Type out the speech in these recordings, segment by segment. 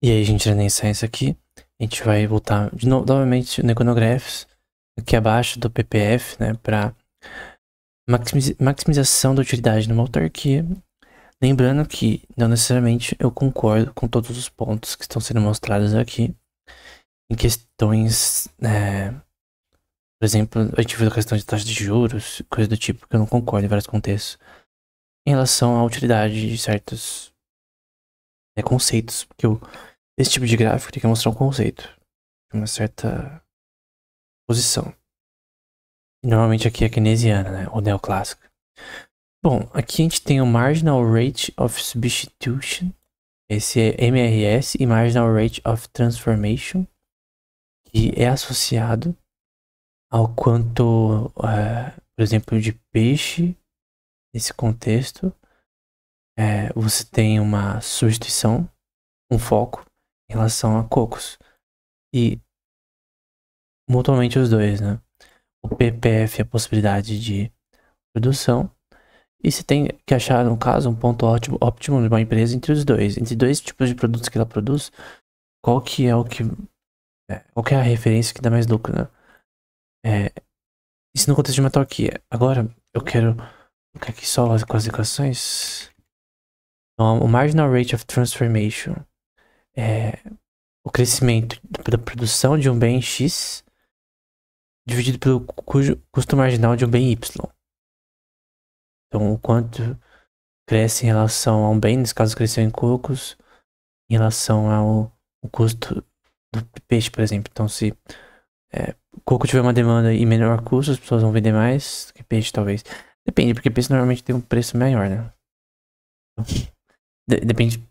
E aí, gente, nem isso aqui. A gente vai voltar de novo, novamente no Iconographs, aqui abaixo do PPF, né, para maximização da utilidade numa autarquia. Lembrando que não necessariamente eu concordo com todos os pontos que estão sendo mostrados aqui. Em questões, por exemplo, a gente viu a questão de taxa de juros, coisa do tipo, que eu não concordo em vários contextos. Em relação à utilidade de certos conceitos, porque esse tipo de gráfico tem que mostrar um conceito, uma certa posição. Normalmente aqui é keynesiana, né? Ou neoclássica. Bom, aqui a gente tem o Marginal Rate of Substitution. Esse é MRS e Marginal Rate of Transformation. Que é associado ao quanto, por exemplo, de peixe, nesse contexto, você tem uma substituição, um foco em relação a cocos. E mutuamente os dois, né? O PPF é a possibilidade de produção. E você tem que achar, no caso, um ponto ótimo de uma empresa entre os dois. Entre dois tipos de produtos que ela produz, qual que é o que. Qual que é a referência que dá mais lucro, né? Isso no contexto de uma autarquia. Agora, eu quero colocar aqui só com as equações. Então, o Marginal Rate of Transformation é o crescimento da produção de um bem X dividido pelo custo marginal de um bem Y. Então, o quanto cresce em relação a um bem, nesse caso cresceu em cocos, em relação ao custo do peixe, por exemplo. Então, se o coco tiver uma demanda e menor custo, as pessoas vão vender mais que peixe, talvez. Depende, porque peixe normalmente tem um preço maior, né? Depende do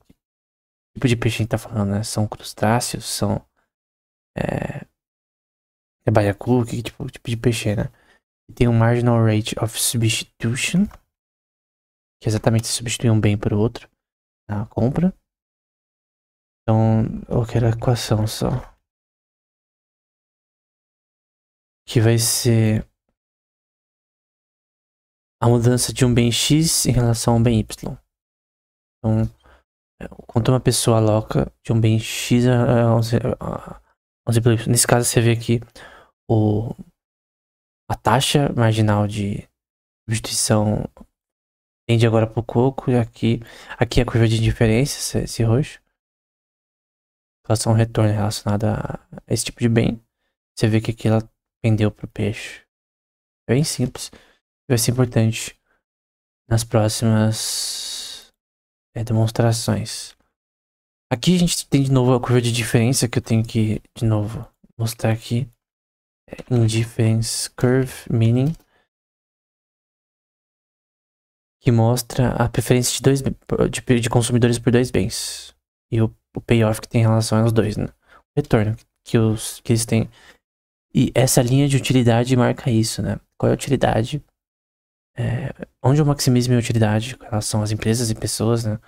tipo de peixe que a gente tá falando, né? São crustáceos, são baiacu, que tipo de peixe é, né? E tem um Marginal Rate of Substitution, que é exatamente substituir um bem por outro na compra. Então, eu quero a equação só. Que vai ser a mudança de um bem X em relação a um bem Y. Então, quanto uma pessoa aloca de um bem X a um bem Y. Nesse caso, você vê aqui a taxa marginal de substituição tende agora para o coco. E aqui é a curva de diferença, esse roxo. Relação ao retorno relacionado a esse tipo de bem. Você vê que aqui ela pendeu para o peixe. É bem simples. Vai ser importante nas próximas demonstrações. Aqui a gente tem de novo a curva de diferença que eu tenho que, de novo, mostrar aqui. Indifference Curve Meaning. Que mostra a preferência de consumidores por dois bens. E o payoff que tem em relação aos dois, né? O retorno que eles têm. E essa linha de utilidade marca isso, né? Qual é a utilidade? Onde eu maximizo minha utilidade com relação às empresas e pessoas, né?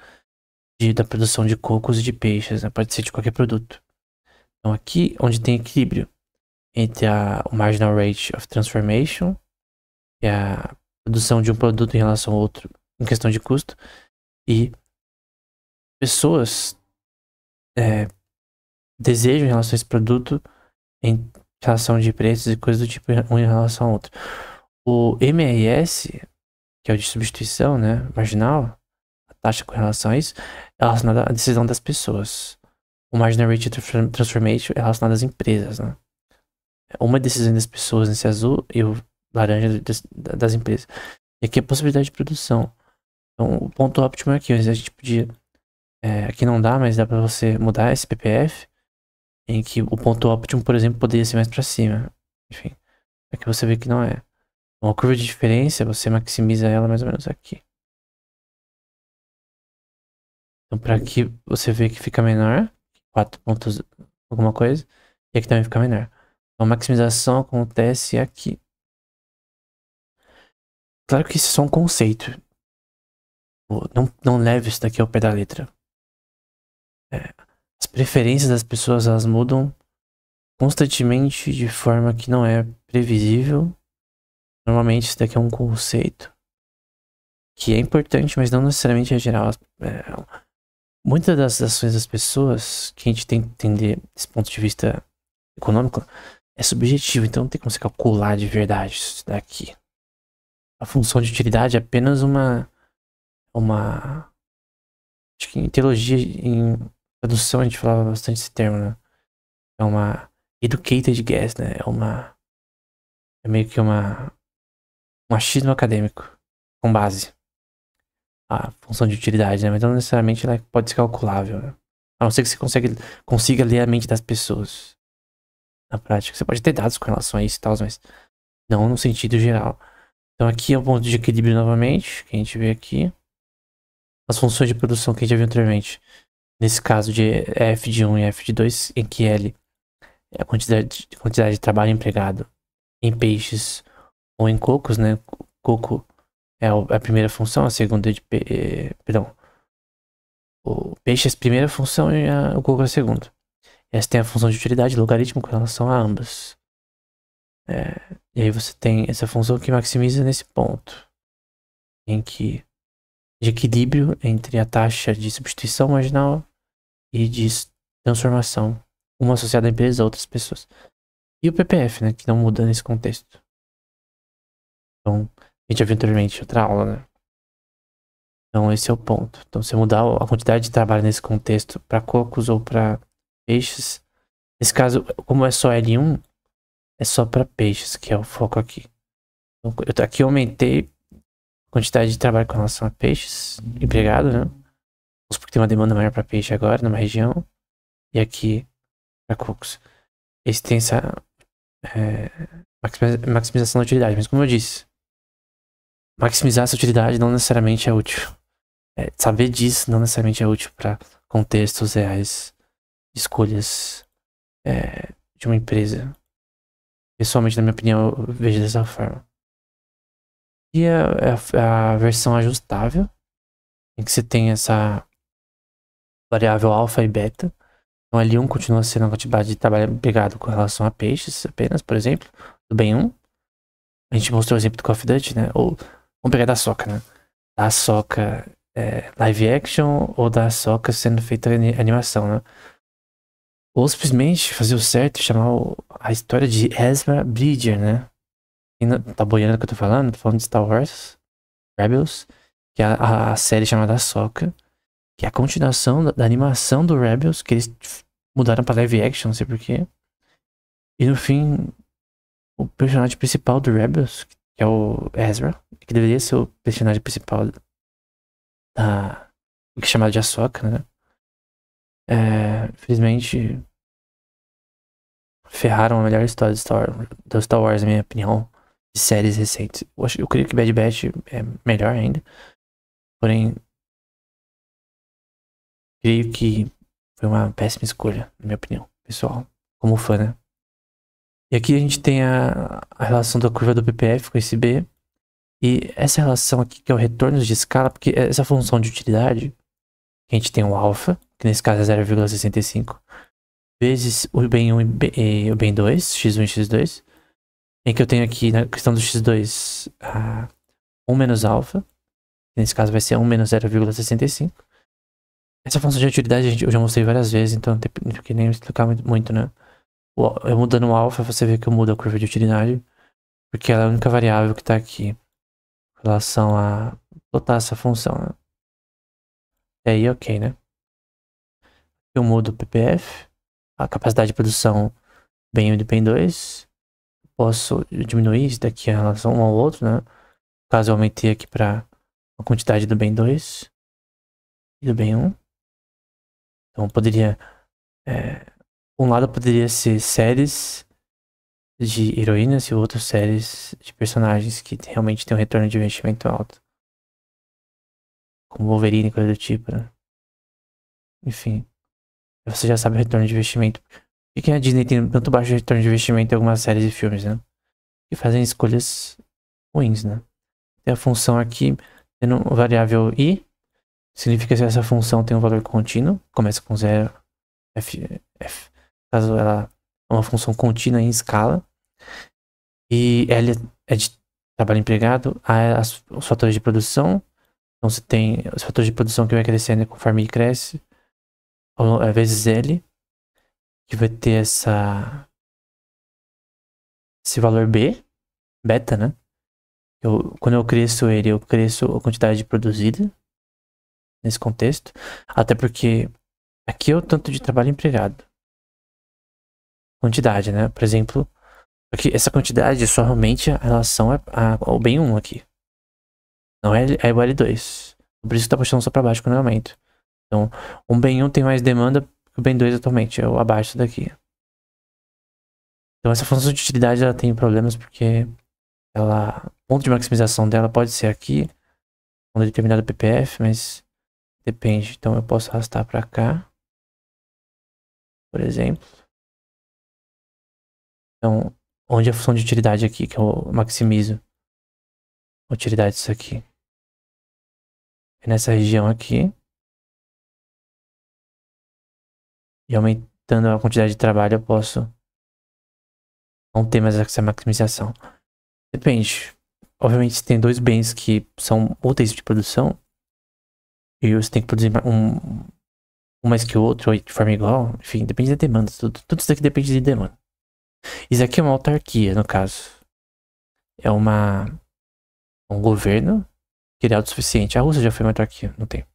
Da produção de cocos e de peixes, né? Pode ser de qualquer produto. Então aqui, onde tem equilíbrio entre o Marginal Rate of Transformation, que é a produção de um produto em relação ao outro em questão de custo, e pessoas desejam em relação a esse produto em relação de preços e coisas do tipo um em relação ao outro. O MRS, que é o de substituição, né, marginal, a taxa com relação a isso, é relacionada à decisão das pessoas. O Marginal Rate Transformation é relacionado às empresas, né. Uma decisão das pessoas nesse azul e o laranja das empresas. E aqui é a possibilidade de produção. Então, o ponto óptimo é aqui. A gente podia... aqui não dá, mas dá pra você mudar esse PPF, em que o ponto óptimo, por exemplo, poderia ser mais pra cima. Enfim, aqui você vê que não é. Uma curva de diferença, você maximiza ela mais ou menos aqui. Então, pra aqui você vê que fica menor, 4 pontos alguma coisa, e aqui também fica menor. Então, a maximização acontece aqui. Claro que isso é só um conceito. Não leve isso daqui ao pé da letra. As preferências das pessoas, elas mudam constantemente de forma que não é previsível. Normalmente isso daqui é um conceito que é importante, mas não necessariamente é geral. muitas das ações das pessoas que a gente tem que entender desse ponto de vista econômico é subjetivo, então não tem como você calcular de verdade isso daqui. A função de utilidade é apenas uma acho que em teologia, em tradução a gente falava bastante esse termo, né? É uma educated guess, né? É meio que um achismo acadêmico com base. A função de utilidade, né? Mas não necessariamente ela pode ser calculável, né? A não ser que você consiga ler a mente das pessoas. Na prática. Você pode ter dados com relação a isso e tal, mas não no sentido geral. Então aqui é o ponto de equilíbrio novamente, que a gente vê aqui. As funções de produção que a gente já viu anteriormente. Nesse caso de F de 1 e F de 2, em que L é a quantidade de trabalho empregado em peixes ou em cocos, né? Coco é a primeira função, a segunda é de... perdão. O peixe é a primeira função e o coco é a segunda. Essa tem a função de utilidade logaritmo com relação a ambas. E aí você tem essa função que maximiza nesse ponto. Em que de equilíbrio entre a taxa de substituição marginal e de transformação, uma associada à empresa a outras pessoas. E o PPF, né, que não muda nesse contexto. Então, a gente já viu anteriormente outra aula, né? Então esse é o ponto. Então se mudar a quantidade de trabalho nesse contexto para cocos ou para peixes, nesse caso, como é só L1, é só para peixes, que é o foco aqui. Então, aqui eu aumentei a quantidade de trabalho com relação a peixes empregado, né? Porque tem uma demanda maior para peixe agora, numa região. E aqui para cocos. Esse tem essa maximização da utilidade. Mas como eu disse, maximizar essa utilidade não necessariamente é útil. Saber disso não necessariamente é útil para contextos reais, escolhas de uma empresa. Pessoalmente, na minha opinião, eu vejo dessa forma. E a versão ajustável, em que você tem essa variável alfa e beta. Então, L1 continua sendo a quantidade de trabalho empregado com relação a peixes, apenas, por exemplo, do bem 1. A gente mostrou o exemplo do Call of Duty, né? Ou, vamos pegar da Soca, né? Da Soca live action ou da Soca sendo feita animação, né? Ou simplesmente fazer o certo e chamar a história de Ezra Bridger, né? Tá boiando o que eu tô falando? Tô falando de Star Wars Rebels, que é a série chamada Ahsoka, que é a continuação da animação do Rebels, que eles mudaram pra live action, não sei porquê. E no fim, o personagem principal do Rebels, que é o Ezra, que deveria ser o personagem principal que é chamado de Ahsoka, né? Infelizmente, ferraram a melhor história do Star Wars, na minha opinião, de séries recentes. Eu creio que Bad Batch é melhor ainda. Porém, creio que foi uma péssima escolha, na minha opinião, pessoal. Como fã, né? E aqui a gente tem a relação da curva do PPF com esse B. E essa relação aqui, que é o retorno de escala, porque essa função de utilidade, que a gente tem o alfa, que nesse caso é 0,65, vezes o bem 1 e o bem 2, x1 e x2, em que eu tenho aqui na questão do x2 1 menos alfa, que nesse caso vai ser 1 menos 0,65. Essa função de utilidade eu já mostrei várias vezes, então não tem que nem explicar muito, né? Eu mudando o alfa, você vê que eu mudo a curva de utilidade, porque ela é a única variável que tá aqui em relação a botar essa função, né? E aí, ok, né? Eu mudo o PPF, a capacidade de produção bem 1 e do bem 2. Posso diminuir isso daqui em relação um ao outro, né? Caso eu aumentei aqui para a quantidade do bem 2 e do bem 1. Então poderia... um lado poderia ser séries de heroínas e o outro séries de personagens que realmente tem um retorno de investimento alto. Como Wolverine, coisa do tipo, né? Enfim. Você já sabe o retorno de investimento. Por que a Disney tem tanto baixo retorno de investimento em algumas séries e filmes, né? E fazem escolhas ruins, né? Tem a função aqui, tendo variável i, significa que essa função tem um valor contínuo, começa com 0, f, caso ela é uma função contínua em escala. E L é de trabalho empregado, A os fatores de produção. Então você tem os fatores de produção que vai crescendo conforme I cresce. vezes L, que vai ter esse valor B, beta, né? Quando eu cresço ele, eu cresço a quantidade produzida nesse contexto. Até porque aqui é o tanto de trabalho empregado. Quantidade, né? Por exemplo, aqui, essa quantidade é só realmente a relação ao bem 1 aqui. Não é o L2. Por isso que tá puxando só pra baixo quando eu aumento. Então, um bem 1 tem mais demanda que o bem 2 atualmente. É o abaixo daqui. Então, essa função de utilidade ela tem problemas porque o ponto de maximização dela pode ser aqui, com determinado PPF, mas depende. Então, eu posso arrastar pra cá, por exemplo. Então, onde a função de utilidade aqui, que eu maximizo a utilidade disso aqui. É nessa região aqui. E aumentando a quantidade de trabalho, eu posso não ter mais essa maximização. Depende. Obviamente, se tem dois bens que são úteis de produção, e você tem que produzir um mais que o outro, ou de forma igual, enfim, depende da demanda. Tudo isso daqui depende de demanda. Isso aqui é uma autarquia, no caso. É um governo que ele é autossuficiente. A Rússia já foi uma autarquia, não tem.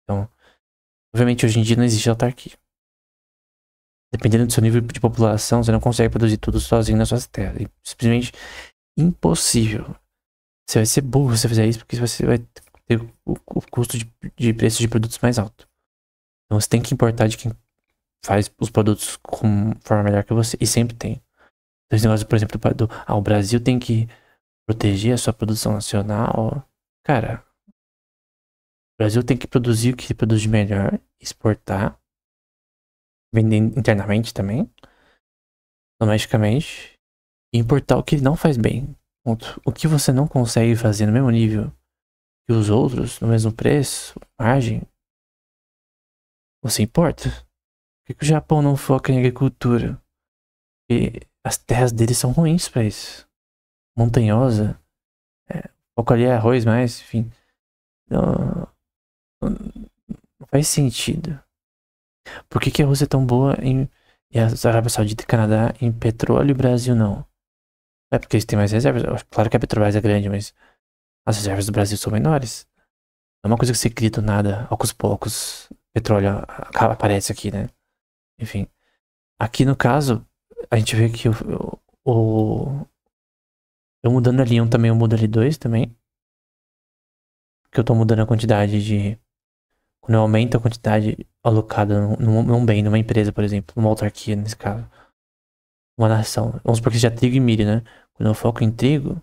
Então, obviamente, hoje em dia não existe autarquia. Dependendo do seu nível de população, você não consegue produzir tudo sozinho nas suas terras. É simplesmente impossível. Você vai ser burro se você fizer isso, porque você vai ter o custo de preço de produtos mais alto. Então você tem que importar de quem faz os produtos com forma melhor que você. E sempre tem. Então, esse negócio, por exemplo, o Brasil tem que proteger a sua produção nacional. Cara, o Brasil tem que produzir o que produz de melhor, exportar, vender internamente também, domesticamente, e importar o que ele não faz bem. O que você não consegue fazer no mesmo nível que os outros, no mesmo preço, margem, você importa. Por que o Japão não foca em agricultura? Porque as terras deles são ruins pra isso. Montanhosa. O foco ali é arroz, mas, enfim. Não faz sentido. Por que a Rússia é tão boa e a Arábia Saudita e Canadá em petróleo e o Brasil não? É porque eles têm mais reservas. Claro que a Petrobras é grande, mas as reservas do Brasil são menores. Não é uma coisa que você cria do nada, aos poucos, petróleo aparece aqui, né? Enfim. Aqui no caso, a gente vê que eu mudando a linha 1 também, eu mudo a linha 2 também. Porque eu tô mudando a quantidade de. Quando eu aumento a quantidade alocada num bem, numa empresa, por exemplo, numa autarquia, nesse caso. Uma nação. Vamos supor que seja trigo e milho, né? Quando eu foco em trigo,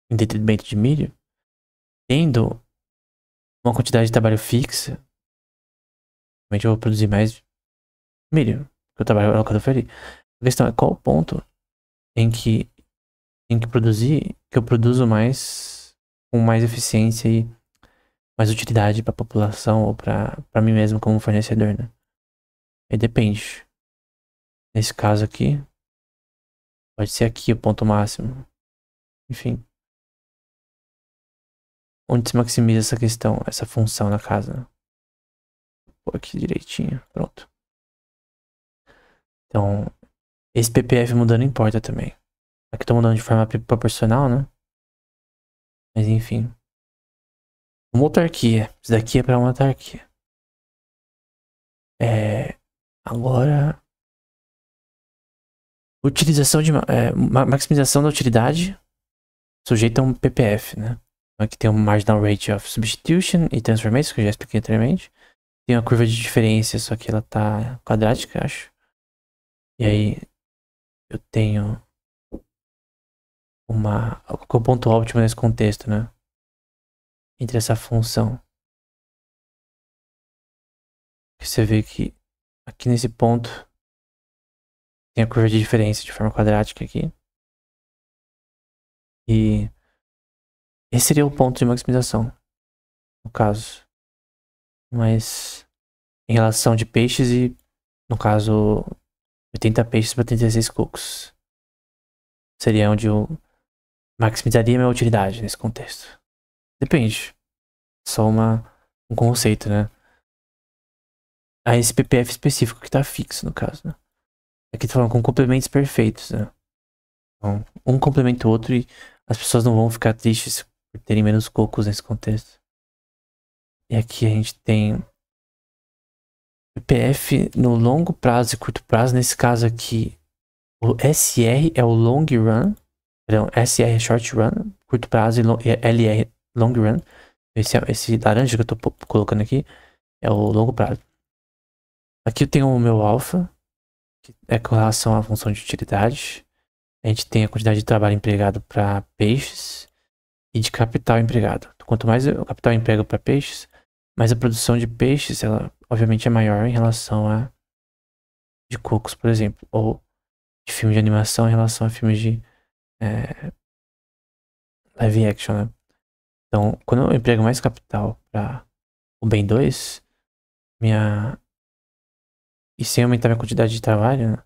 em detrimento de milho, tendo uma quantidade de trabalho fixa, realmente eu vou produzir mais milho, porque eu trabalho alocado ali. A questão é qual o ponto em que produzir, que eu produzo mais, com mais eficiência e mais utilidade para a população ou para mim mesmo como fornecedor, né? Aí depende. Nesse caso aqui, pode ser aqui o ponto máximo. Enfim. Onde se maximiza essa questão, essa função na casa, né? Vou aqui direitinho, pronto. Então, esse PPF mudando importa também. Aqui tô mudando de forma proporcional, né? Mas enfim. Uma autarquia. Isso daqui é pra uma autarquia. Agora. Utilização de. Maximização da utilidade sujeita a um PPF, né? Aqui tem um Marginal Rate of Substitution e Transformation, que eu já expliquei anteriormente. Tem uma curva de diferença, só que ela tá quadrática, acho. E aí eu tenho o ponto óptimo nesse contexto, né? Entre essa função. Você vê que aqui nesse ponto tem a curva de diferença de forma quadrática aqui. E esse seria o ponto de maximização, no caso. Mas em relação de peixes e, no caso, 80 peixes para 36 cocos. Seria onde eu maximizaria minha utilidade nesse contexto. Depende. Só um conceito, né? a esse PPF específico que tá fixo, no caso, né? Aqui tá falando com complementos perfeitos, né? Então, um complementa o outro e as pessoas não vão ficar tristes por terem menos cocos nesse contexto. E aqui a gente tem PPF no longo prazo e curto prazo. Nesse caso aqui, o SR é o long run. Perdão, SR é short run, curto prazo, e LR long run. Esse laranja que eu tô colocando aqui é o longo prazo. Aqui eu tenho o meu alfa, que é com relação à função de utilidade. A gente tem a quantidade de trabalho empregado para peixes e de capital empregado. Quanto mais o capital emprego para peixes, mais a produção de peixes, ela obviamente é maior em relação a de cocos, por exemplo, ou de filme de animação em relação a filmes de live action, né? Então, quando eu emprego mais capital para o Ben 2, minha... e sem aumentar minha quantidade de trabalho, né?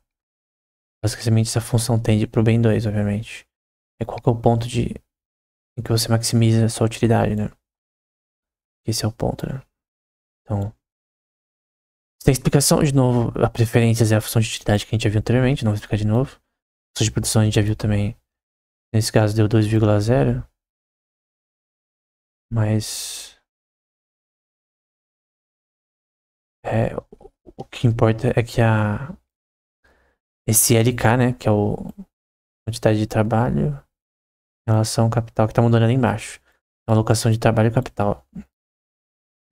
Basicamente essa função tende pro Ben 2, obviamente. É qual que é o ponto em que você maximiza a sua utilidade, né? Esse é o ponto, né? Então, tem explicação de novo, a preferências é a função de utilidade que a gente já viu anteriormente, não vou explicar de novo. A função de produção a gente já viu também. Nesse caso deu 2,0. Mas o que importa é que esse LK, né, que é o quantidade de trabalho em relação ao capital, que tá mudando ali embaixo. A alocação de trabalho e capital.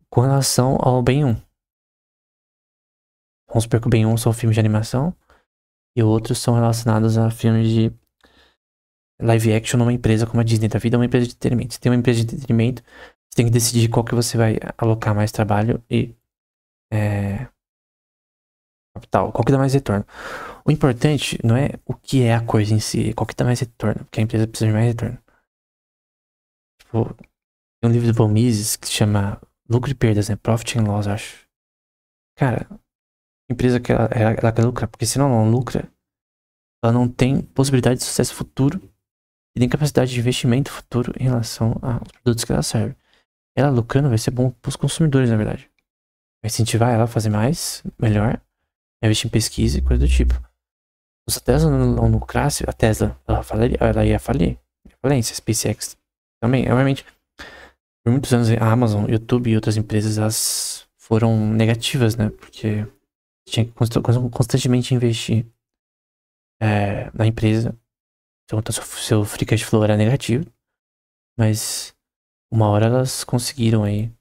Com relação ao bem 1. Vamos supor que o bem 1 são filmes de animação e outros são relacionados a filmes de live action numa empresa como a Disney da vida, é uma empresa de entretenimento. Se tem uma empresa de entretenimento, você tem que decidir qual que você vai alocar mais trabalho e capital, qual que dá mais retorno. O importante não é o que é a coisa em si, é qual que dá mais retorno, porque a empresa precisa de mais retorno. Tipo, tem um livro do Von Mises que se chama Lucro e Perdas, né? Profit and Loss, acho. Cara, a empresa que ela quer lucrar, porque se não lucra, ela não tem possibilidade de sucesso futuro e nem capacidade de investimento futuro em relação aos produtos que ela serve. Ela lucrando vai ser bom pros consumidores, na verdade. Vai incentivar ela a fazer mais, melhor, investir em pesquisa e coisa do tipo. Se a Tesla não lucrasse, a Tesla ela ia falir. Falência, SpaceX também. Obviamente, por muitos anos a Amazon, YouTube e outras empresas elas foram negativas, né? Porque tinha que constantemente investir na empresa. Então, seu free cash flow era negativo. Mas uma hora elas conseguiram aí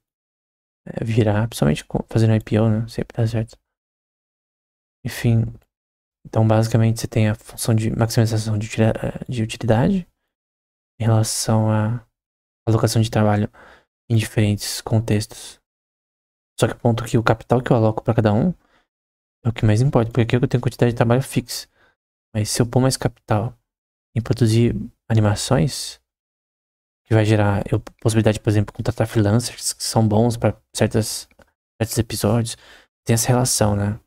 virar, principalmente fazendo IPO, né? Sempre dá certo. Enfim, então basicamente você tem a função de maximização de utilidade em relação à alocação de trabalho em diferentes contextos. Só que o ponto que o capital que eu aloco para cada um é o que mais importa, porque aqui eu tenho quantidade de trabalho fixa. Mas se eu pôr mais capital em produzir animações, que vai gerar possibilidade, por exemplo, de contratar freelancers que são bons para certos episódios, tem essa relação, né?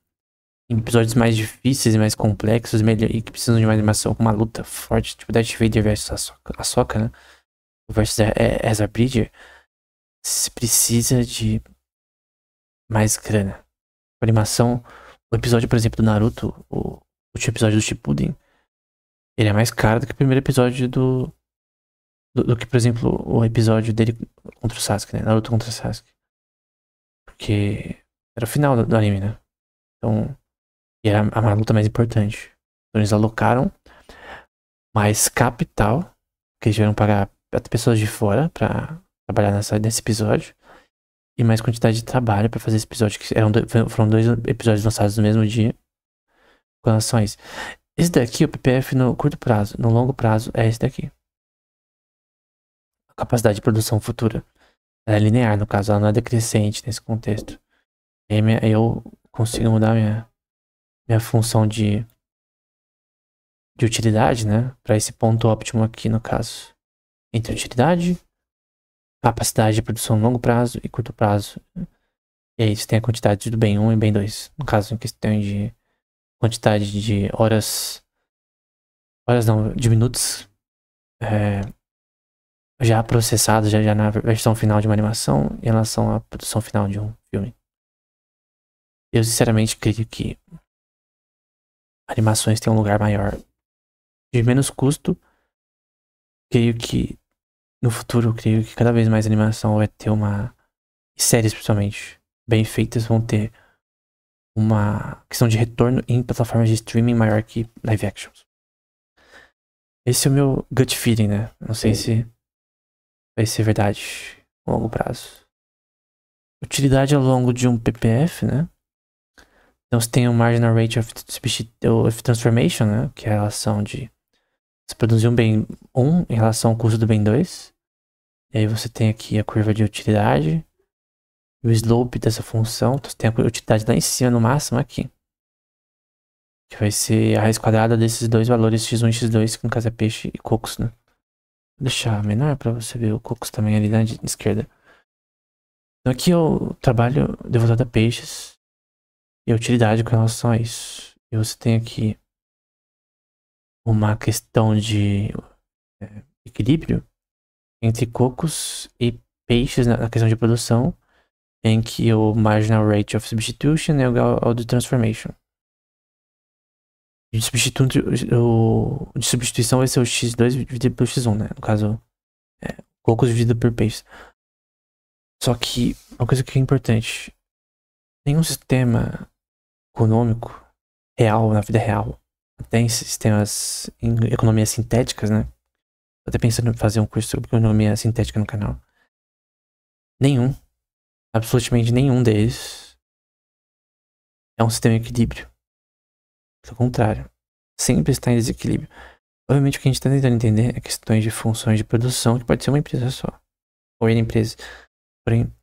Em episódios mais difíceis e mais complexos e que precisam de uma animação com uma luta forte, tipo Darth Vader versus a Sokka, né? Versus Ezra Bridger, se precisa de mais grana. A animação, o episódio, por exemplo, do Naruto, o último episódio do Shippuden, ele é mais caro do que o primeiro episódio do que, por exemplo, o episódio dele contra o Sasuke, né? Naruto contra o Sasuke. Porque era o final do anime, né? Então, e era a luta mais importante. Então eles alocaram mais capital, que eles tiveram que pagar até pessoas de fora pra trabalhar nesse episódio. E mais quantidade de trabalho pra fazer esse episódio, que foram 2 episódios lançados no mesmo dia. Com relação a isso. Esse daqui, o PPF no curto prazo, no longo prazo, é esse daqui. A capacidade de produção futura. Ela é linear, no caso, ela não é decrescente nesse contexto. E aí eu consigo mudar minha função de utilidade, né? Pra esse ponto óptimo aqui, no caso. Entre utilidade, capacidade de produção a longo prazo e curto prazo. E aí você tem a quantidade do bem 1 e bem 2. No caso, em questão de quantidade de horas. Horas não, de minutos. Já processados, já na versão final de uma animação, em relação à produção final de um filme. Eu sinceramente creio que animações têm um lugar maior de menos custo. Creio que no futuro, creio que cada vez mais animação vai ter uma... séries, principalmente, bem feitas, vão ter uma questão de retorno em plataformas de streaming maior que live actions. Esse é o meu gut feeling, né? Não sei se vai ser verdade a longo prazo. Utilidade ao longo de um PPF, né? Então você tem o Marginal Rate of Transformation, né? Que é a relação de você produzir um bem 1 em relação ao custo do bem 2. E aí você tem aqui a curva de utilidade. E o slope dessa função. Então você tem a utilidade lá em cima, no máximo, aqui. Que vai ser a raiz quadrada desses dois valores, x1 e x2, que no caso é peixe e cocos, né? Vou deixar menor pra você ver o cocos também ali na esquerda. Então aqui eu trabalho devolvido a peixes e a utilidade com relação a isso. E você tem aqui uma questão de equilíbrio entre cocos e peixes na questão de produção, em que o marginal rate of substitution é igual ao de transformation. De substituição vai ser o x2 dividido pelo x1, né? No caso, cocos dividido por peixes. Só que, uma coisa que é importante, nenhum sistema econômico real, na vida real, até em sistemas, em economias sintéticas, né? Tô até pensando em fazer um curso sobre economia sintética no canal. Nenhum, absolutamente nenhum deles é um sistema em equilíbrio. Pelo contrário, sempre está em desequilíbrio. Obviamente o que a gente está tentando entender é questões de funções de produção, que pode ser uma empresa só, ou N empresas. Porém,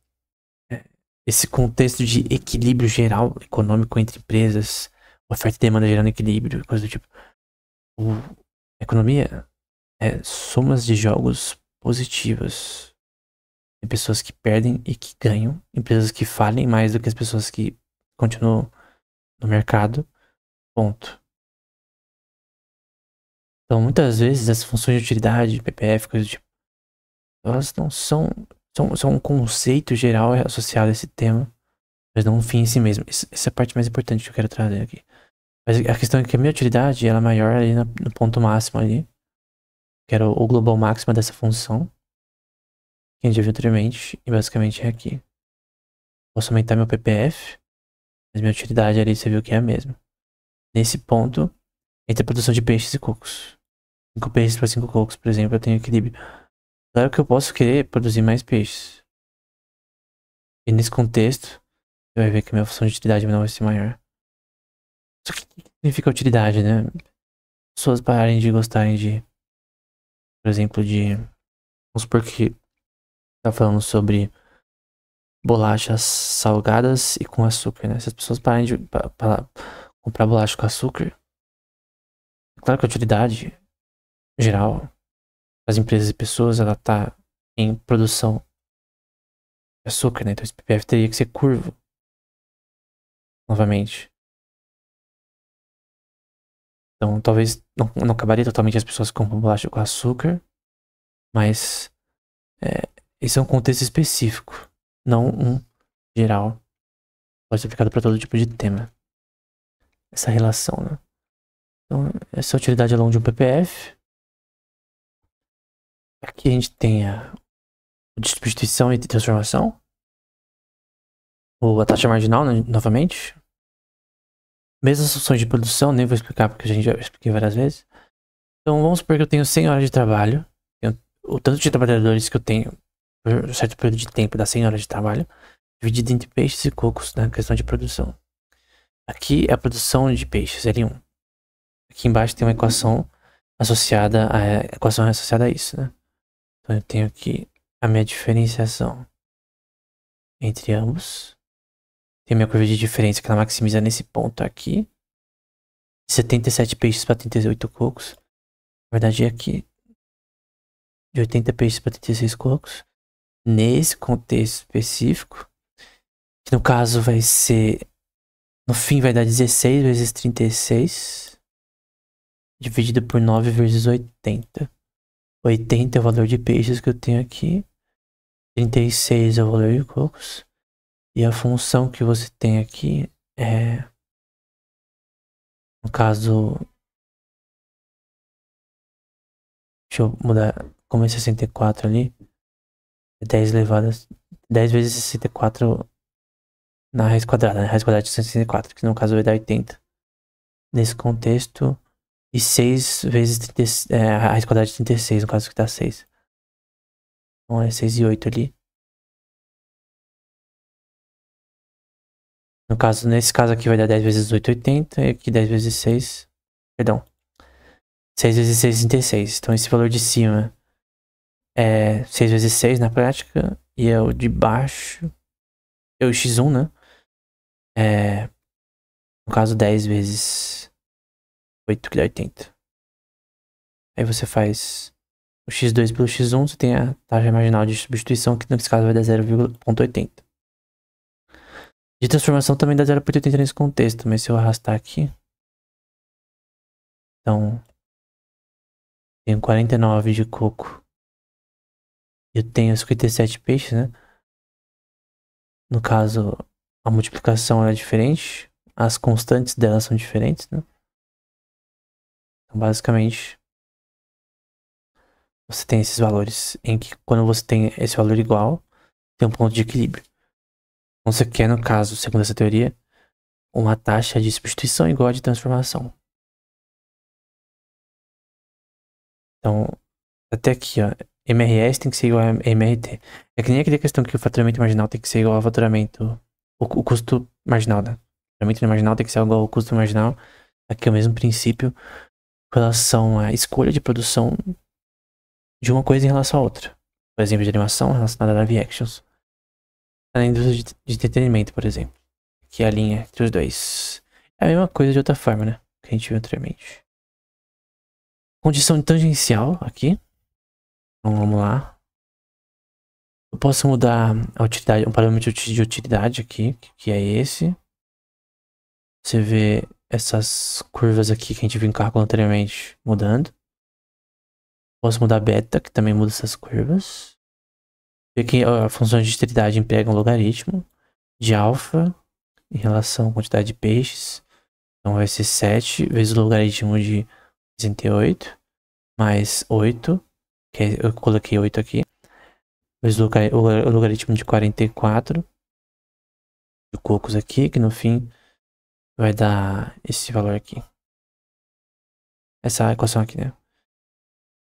esse contexto de equilíbrio geral econômico entre empresas, oferta e demanda gerando equilíbrio, coisa do tipo. A economia é somas de jogos positivas. Tem pessoas que perdem e que ganham, empresas que falem mais do que as pessoas que continuam no mercado. Ponto. Então, muitas vezes, essas funções de utilidade, PPF, coisa do tipo, elas não são um conceito geral associado a esse tema, mas não um fim em si mesmo. Essa é a parte mais importante que eu quero trazer aqui. Mas a questão é que a minha utilidade ela é maior ali no ponto máximo ali, que era o global máximo dessa função, que a gente já viu anteriormente, e basicamente é aqui. Posso aumentar meu PPF, mas minha utilidade ali você viu que é a mesma. Nesse ponto, entre a produção de peixes e cocos. 5 peixes para 5 cocos, por exemplo, eu tenho equilíbrio. Claro que eu posso querer produzir mais peixes. E nesse contexto, você vai ver que a minha função de utilidade não vai ser maior. Só que o que significa utilidade, né? Pessoas pararem de gostarem de, por exemplo, de... Vamos supor que tá falando sobre bolachas salgadas e com açúcar, né? Se as pessoas pararem de comprar bolacha com açúcar, é claro que a utilidade geral das empresas e pessoas, ela tá em produção de açúcar, né? Então esse PPF teria que ser curvo. Novamente. Então talvez não acabaria totalmente as pessoas que compram bolacha com açúcar, mas esse é um contexto específico, não um geral. Pode ser aplicado para todo tipo de tema. Essa relação, né? Então, essa é a utilidade ao longo de um PPF. Aqui a gente tem a substituição e transformação. Ou a taxa marginal, né, novamente. Mesmas funções de produção, nem vou explicar porque a gente já expliquei várias vezes. Então vamos supor que eu tenho 100 horas de trabalho. O tanto de trabalhadores que eu tenho por um certo período de tempo dá 100 horas de trabalho, dividido entre peixes e cocos na questão de produção. Aqui é a produção de peixes, L1. Aqui embaixo tem uma equação associada a isso, né? Então eu tenho aqui a minha diferenciação entre ambos. Tem a minha curva de diferença que ela maximiza nesse ponto aqui. 77 peixes para 38 cocos. Na verdade é aqui. De 80 peixes para 36 cocos. Nesse contexto específico. Que no caso vai ser... No fim vai dar 16 vezes 36. Dividido por 9 vezes 80. 80 é o valor de peixes que eu tenho aqui. 36 é o valor de cocos. E a função que você tem aqui No caso, deixa eu mudar, como é 64 ali, 10 elevado, 10 vezes 64 na raiz quadrada, né? Raiz quadrada de 164, que no caso vai dar 80. Nesse contexto, e 6 vezes 30, a raiz quadrada de 36, no caso que dá 6. Então é 6 e 8 ali. No caso, nesse caso aqui vai dar 10 vezes 8, 80. E aqui 10 vezes 6. Perdão. 6 vezes 6, 36. Então esse valor de cima é 6 vezes 6 na prática. E é o de baixo. É o x1, né? No caso, 10 vezes 8, que dá 80. Aí você faz o x2 pelo x1. Você tem a taxa marginal de substituição, que nesse caso vai dar 0,80. De transformação também dá 0,80 nesse contexto. Mas se eu arrastar aqui. Então, tenho 49 de coco. Eu tenho 57 peixes, né? No caso, a multiplicação é diferente. As constantes delas são diferentes, né? Então, basicamente, você tem esses valores em que quando você tem esse valor igual, tem um ponto de equilíbrio. Então, você quer, no caso, segundo essa teoria, uma taxa de substituição igual a de transformação. Então, até aqui, ó, MRS tem que ser igual a MRT. É que nem aquela questão que o faturamento marginal tem que ser igual ao faturamento, o custo marginal, né? O faturamento marginal tem que ser igual ao custo marginal. Aqui é o mesmo princípio com relação à escolha de produção de uma coisa em relação à outra. Por exemplo, de animação relacionada a live actions. Na indústria de entretenimento, por exemplo. Que é a linha entre os dois. É a mesma coisa de outra forma, né? Que a gente viu anteriormente. Condição tangencial aqui. Então vamos lá. Eu posso mudar a utilidade, um parâmetro de utilidade aqui, que é esse. Você vê essas curvas aqui que a gente viu em cálculo anteriormente mudando. Posso mudar beta, que também muda essas curvas. Vê que a função de esterilidade emprega um logaritmo de alfa em relação à quantidade de peixes. Então vai ser 7 vezes o logaritmo de 68 mais 8, que eu coloquei 8 aqui, vezes o logaritmo de 44 de cocos aqui, que no fim vai dar esse valor aqui. Essa equação aqui, né?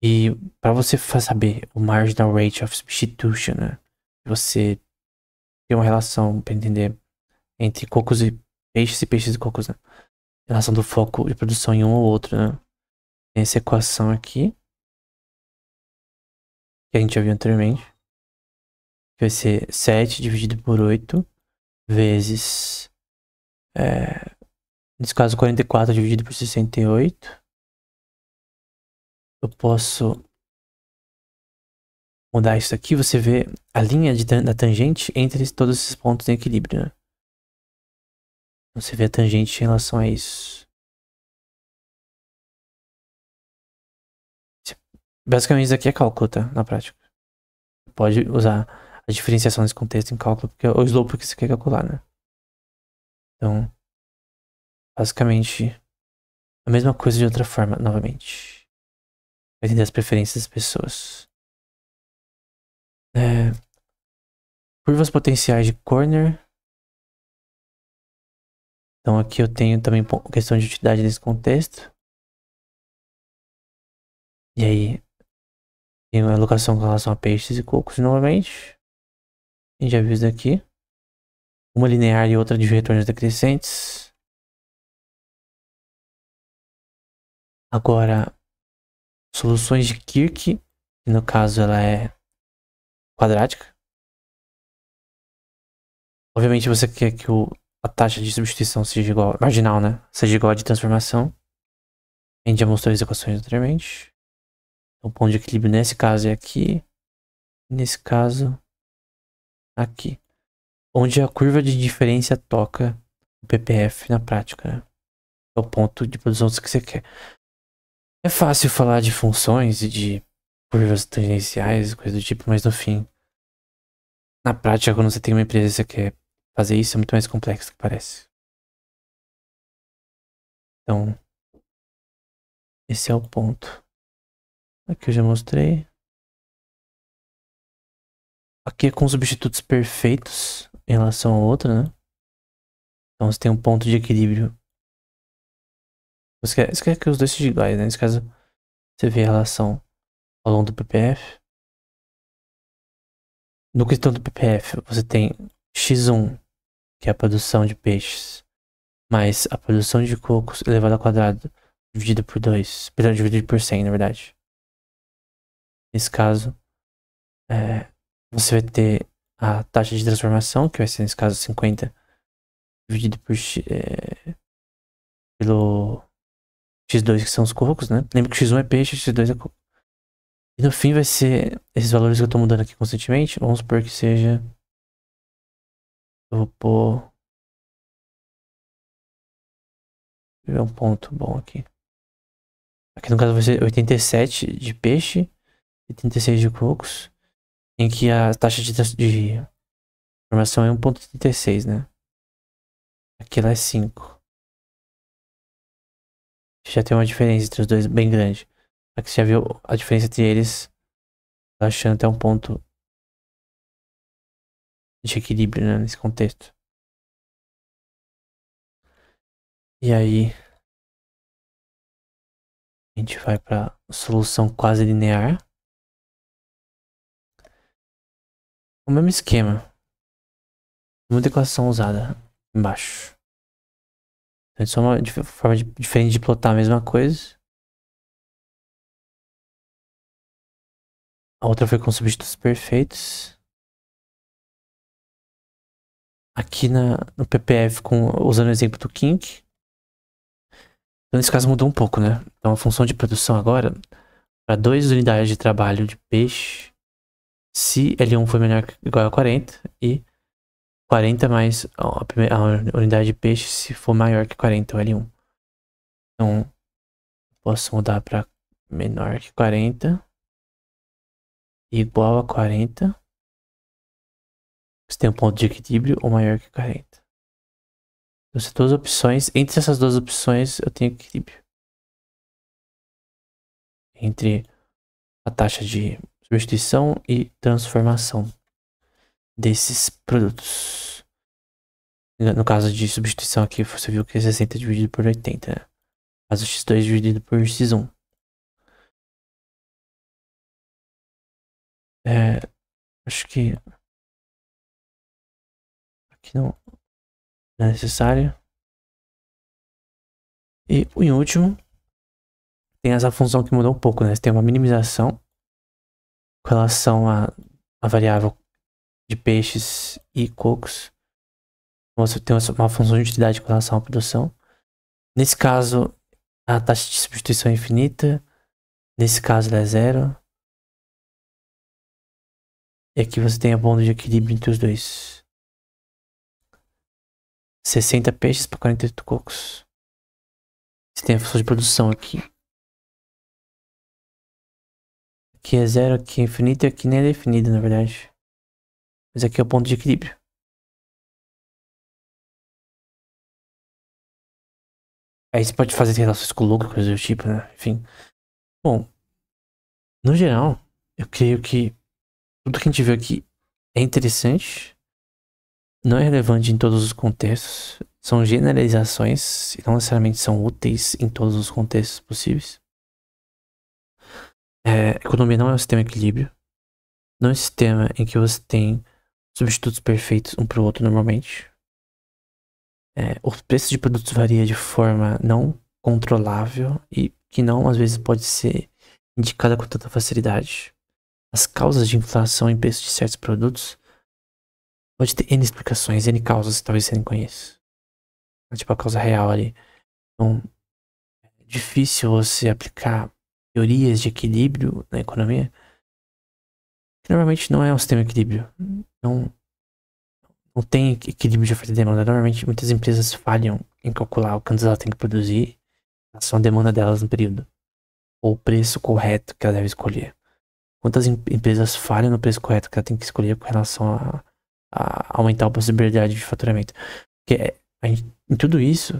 E para você saber o marginal rate of substitution, né? Você tem uma relação para entender entre cocos e peixes e cocos, né? Relação do foco de produção em um ou outro, né? Tem essa equação aqui, que a gente já viu anteriormente, que vai ser 7 dividido por 8 vezes, nesse caso 44 dividido por 68. Eu posso mudar isso aqui, você vê a linha da tangente entre todos esses pontos em equilíbrio, né? Você vê a tangente em relação a isso. Basicamente isso aqui é cálculo, tá? Na prática. Pode usar a diferenciação desse contexto em cálculo, porque é o slope que você quer calcular, né? Então, basicamente, a mesma coisa de outra forma, novamente. Vai entender as preferências das pessoas. Curvas potenciais de Corner. Então aqui eu tenho também questão de utilidade nesse contexto. E aí, tem uma alocação com relação a peixes e cocos novamente. A gente já viu isso daqui. Uma linear e outra de retornos decrescentes. Agora, soluções de Kirk, que no caso ela é quadrática. Obviamente você quer que a taxa de substituição seja igual, marginal, né? Seja igual a de transformação. A gente já mostrou as equações anteriormente. Então, o ponto de equilíbrio nesse caso é aqui. Nesse caso, aqui. Onde a curva de diferença toca o PPF na prática, né? É o ponto de produção que você quer. É fácil falar de funções e de curvas tangenciais, coisa do tipo, mas no fim, na prática, quando você tem uma empresa e você quer fazer isso, é muito mais complexo do que parece. Então, esse é o ponto. Aqui eu já mostrei. Aqui é com substitutos perfeitos em relação ao outro, né? Então você tem um ponto de equilíbrio. Você quer que os dois sejam iguais, né? Nesse caso, você vê a relação ao longo do PPF. No questão do PPF, você tem x1, que é a produção de peixes, mais a produção de cocos elevado ao quadrado, dividido por 2. Perdão, dividido por 100, na verdade. Nesse caso, você vai ter a taxa de transformação, que vai ser, nesse caso, 50, dividido por pelo x2, que são os cocos, né? Lembra que x1 é peixe, x2 é coco. E no fim vai ser esses valores que eu tô mudando aqui constantemente. Vamos supor que seja... Eu vou pôr... Vou ver um ponto bom aqui. Aqui no caso vai ser 87 de peixe e 36 de cocos. Em que a taxa de transformação é 1,36, né? Aqui ela é 5. Já tem uma diferença entre os dois bem grande. Aqui você já viu a diferença entre eles. Tá achando até um ponto de equilíbrio, né, nesse contexto. E aí a gente vai para solução quase linear. O mesmo esquema. Muita equação usada embaixo. Então, é só uma forma diferente de plotar a mesma coisa. A outra foi com substitutos perfeitos. Aqui no PPF usando o exemplo do Kink. Então, nesse caso mudou um pouco, né? Então a função de produção agora, para 2 unidades de trabalho de peixe, se L1 for menor ou igual a 40 e 40 mais a unidade de peixe se for maior que 40, o L1. Então, posso mudar para menor que 40 igual a 40. Você tem um ponto de equilíbrio ou maior que 40. Então, se duas opções, entre essas duas opções eu tenho equilíbrio. Entre a taxa de substituição e transformação desses produtos. No caso de substituição aqui, você viu que é 60 dividido por 80, né? Caso x2 dividido por x1. Acho que aqui não é necessário. E em último, tem essa função que mudou um pouco, né? Você tem uma minimização com relação à variável de peixes e cocos. Você tem uma função de utilidade com relação à produção. Nesse caso, a taxa de substituição é infinita. Nesse caso, ela é zero. E aqui você tem a ponto de equilíbrio entre os dois. 60 peixes para 48 cocos. Você tem a função de produção aqui. Aqui é zero, aqui é infinito e aqui nem é definido, na verdade. Mas aqui é o ponto de equilíbrio. Aí você pode fazer relações com lucro, coisas do tipo, né? Enfim. Bom, no geral, eu creio que tudo que a gente viu aqui é interessante. Não é relevante em todos os contextos. São generalizações e não necessariamente são úteis em todos os contextos possíveis. Economia não é um sistema de equilíbrio. Não é um sistema em que você tem substitutos perfeitos um para o outro normalmente. O preço de produtos varia de forma não controlável e que não, às vezes, pode ser indicada com tanta facilidade. As causas de inflação em preço de certos produtos pode ter N explicações, N causas que talvez você nem conheça. Tipo a causa real ali. Então, é difícil você aplicar teorias de equilíbrio na economia, que normalmente não é um sistema de equilíbrio. Não tem equilíbrio de oferta e demanda. Normalmente muitas empresas falham em calcular o quanto elas têm que produzir em relação à demanda delas no período. Ou o preço correto que ela deve escolher. Quantas empresas falham no preço correto que ela tem que escolher com relação a aumentar a possibilidade de faturamento. Porque em tudo isso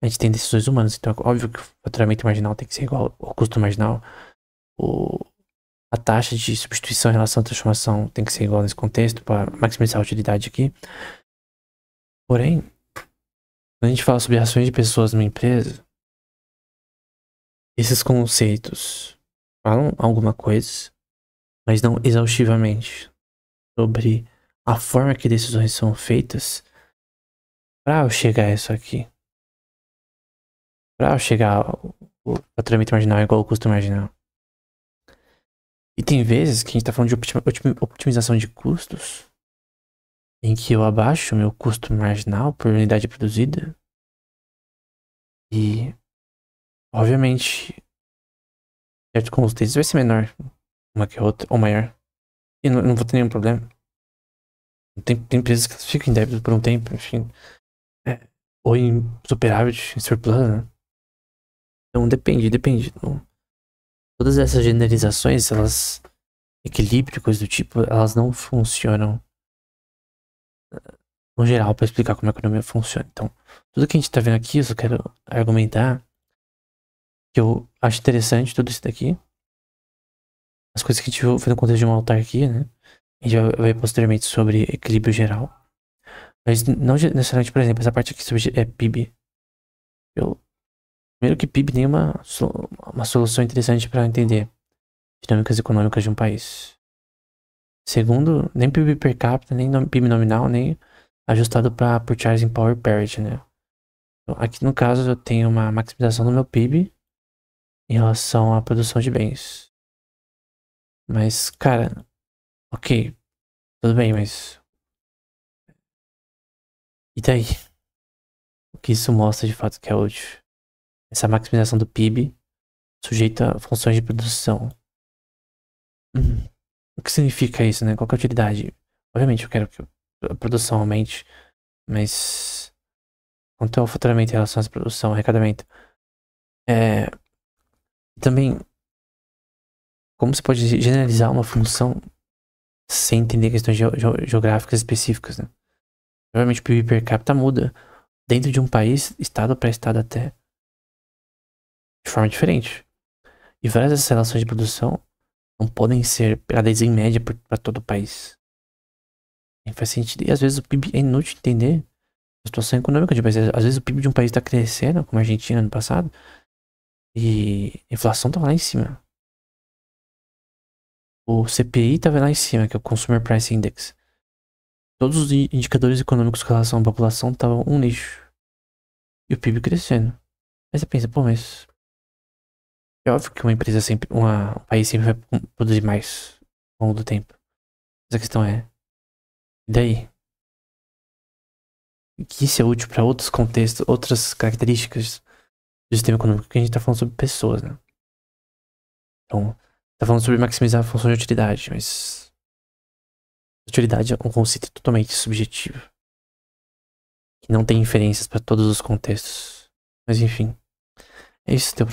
a gente tem decisões humanas. Então é óbvio que o faturamento marginal tem que ser igual ao custo marginal. A taxa de substituição em relação à transformação tem que ser igual nesse contexto para maximizar a utilidade aqui. Porém, quando a gente fala sobre ações de pessoas numa empresa, esses conceitos falam alguma coisa, mas não exaustivamente, sobre a forma que decisões são feitas para eu chegar a isso aqui. Para eu chegar ao faturamento marginal igual ao custo marginal. E tem vezes que a gente tá falando de otimização de custos, em que eu abaixo o meu custo marginal por unidade produzida. E, obviamente, certo custo deles vai ser menor uma que a outra, ou maior. E não vou ter nenhum problema. Tem empresas que ficam em débito por um tempo, enfim. Ou em superávit, em surplus, né? Então depende. Então, todas essas generalizações, elas, equilíbrio, coisas do tipo, elas não funcionam no geral para explicar como a economia funciona. Então, tudo que a gente tá vendo aqui, eu só quero argumentar que eu acho interessante tudo isso daqui. As coisas que a gente viu foi no contexto de uma autarquia, né? A gente vai ver posteriormente sobre equilíbrio geral. Mas não necessariamente, por exemplo, essa parte aqui sobre PIB. Primeiro que PIB nem é uma solução interessante para entender dinâmicas econômicas de um país. Segundo, nem PIB per capita, nem PIB nominal, nem ajustado para Purchasing Power Parity, né? Então, aqui no caso eu tenho uma maximização do meu PIB em relação à produção de bens. Mas, cara, ok, tudo bem, mas... E daí? O que isso mostra de fato que é útil? Essa maximização do PIB sujeita a funções de produção. O que significa isso, né? Qual que é a utilidade? Obviamente eu quero que a produção aumente, mas quanto ao faturamento em relação à produção, arrecadamento. Também, como você pode generalizar uma função sem entender questões geográficas específicas, né? Provavelmente o PIB per capita muda dentro de um país, estado para estado até, de forma diferente. E várias dessas relações de produção não podem ser pegadas em média para todo o país. E faz sentido. E às vezes o PIB é inútil entender a situação econômica de um país. Às vezes o PIB de um país está crescendo, como a Argentina no passado, e a inflação estava lá em cima. O CPI estava lá em cima, que é o Consumer Price Index. Todos os indicadores econômicos com relação à população estavam um lixo. E o PIB crescendo. Aí você pensa, pô, mas... É óbvio que uma empresa sempre... um país sempre vai produzir mais ao longo do tempo. Mas a questão é... E daí? Que isso é útil para outros contextos, outras características do sistema econômico, que a gente tá falando sobre pessoas, né? Então, tá falando sobre maximizar a função de utilidade, mas... Utilidade é um conceito totalmente subjetivo. Que não tem inferências para todos os contextos. Mas enfim. É isso, teu